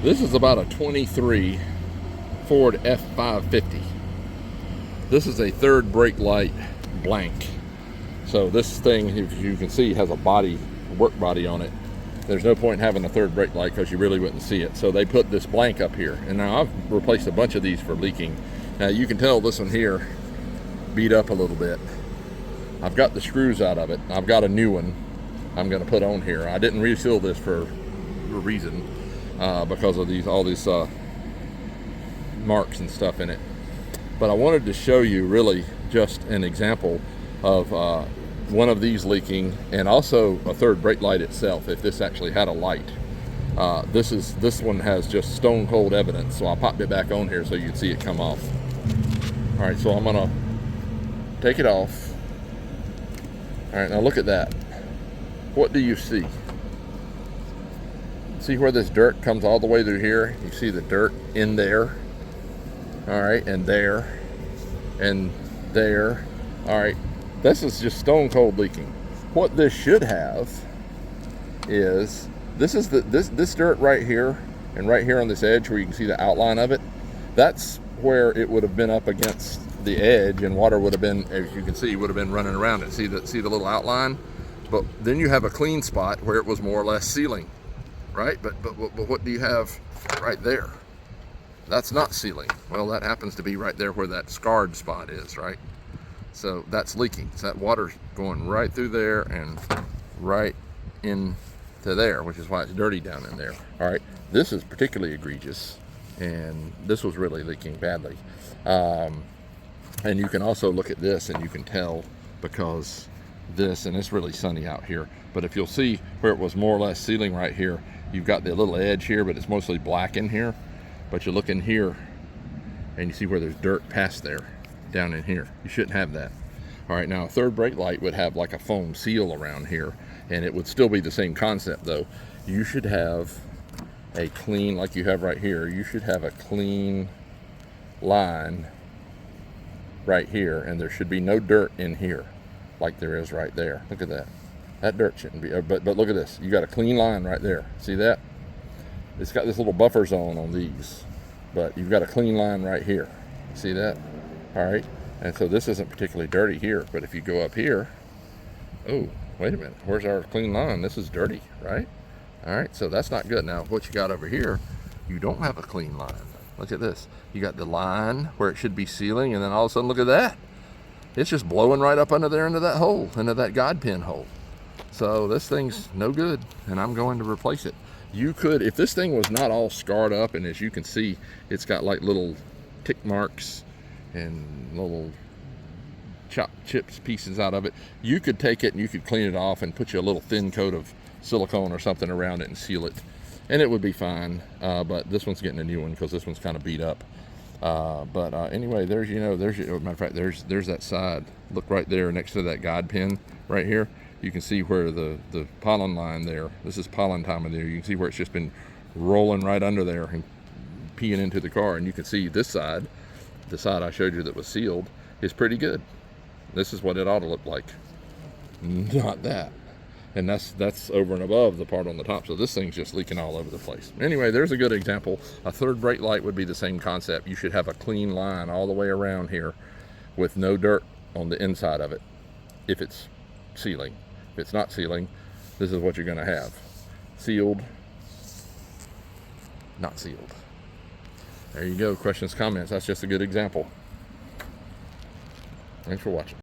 This is about a 23 Ford F550. This is a third brake light blank. So this thing, if you can see, has a work body on it. There's no point in having a third brake light because you really wouldn't see it. So they put this blank up here. And now I've replaced a bunch of these for leaking. Now you can tell this one here beat up a little bit. I've got the screws out of it. I've got a new one I'm going to put on here. I didn't reseal this for a reason because of all these marks and stuff in it. But I wanted to show you really just an example of one of these leaking, and also a third brake light itself if this actually had a light. This one has just stone cold evidence, so I popped it back on here so you can see it come off. All right, so I'm gonna take it off. All right, now look at that. What do you see? See where this dirt comes all the way through here? You see the dirt in there. All right, and there, and there. All right, this is just stone cold leaking. What this should have is this dirt right here, and right here on this edge where you can see the outline of it. That's where it would have been up against the edge, and water would have been, as you can see, would have been running around it. See the little outline? But then you have a clean spot where it was more or less sealing, right? But what do you have right there? That's not sealing. Well, that happens to be right there where that scarred spot is, right? So that's leaking. So that water's going right through there and right into there, which is why it's dirty down in there. All right, this is particularly egregious, and this was really leaking badly. And you can also look at this and you can tell because and it's really sunny out here, but if you'll see where it was more or less sealing right here, you've got the little edge here, but it's mostly black in here. But you look in here and you see where there's dirt past there, down in here. You shouldn't have that. All right, now a third brake light would have like a foam seal around here, and it would still be the same concept though. You should have a clean, like you have right here, you should have a clean line right here, and there should be no dirt in here like there is right there. Look at that. That dirt shouldn't be, but look at this. You got a clean line right there. See that? It's got this little buffer zone on these, but you've got a clean line right here. See that? All right. And so this isn't particularly dirty here, but if you go up here, oh, wait a minute. Where's our clean line? This is dirty, right? All right. So that's not good. Now, what you got over here, you don't have a clean line. Look at this. You got the line where it should be sealing, and then all of a sudden, look at that. It's just blowing right up under there into that hole, into that guide pin hole. So this thing's no good, and I'm going to replace it. You could, if this thing was not all scarred up, and as you can see, it's got like little tick marks and little chips pieces out of it, you could take it and you could clean it off and put you a little thin coat of silicone or something around it and seal it, and it would be fine. But this one's getting a new one because this one's kind of beat up. Anyway, there's matter of fact, there's that side. Look right there next to that guide pin right here. You can see where the pollen line there, this is pollen time of the year. You can see where it's just been rolling right under there and peeing into the car. And you can see this side, the side I showed you that was sealed, is pretty good. This is what it ought to look like. Not that. And that's over and above the part on the top. So this thing's just leaking all over the place. Anyway, there's a good example. A third brake light would be the same concept. You should have a clean line all the way around here with no dirt on the inside of it if it's sealing. If it's not sealing, this is what you're going to have. Sealed, not sealed. There you go. Questions, comments. That's just a good example. Thanks for watching.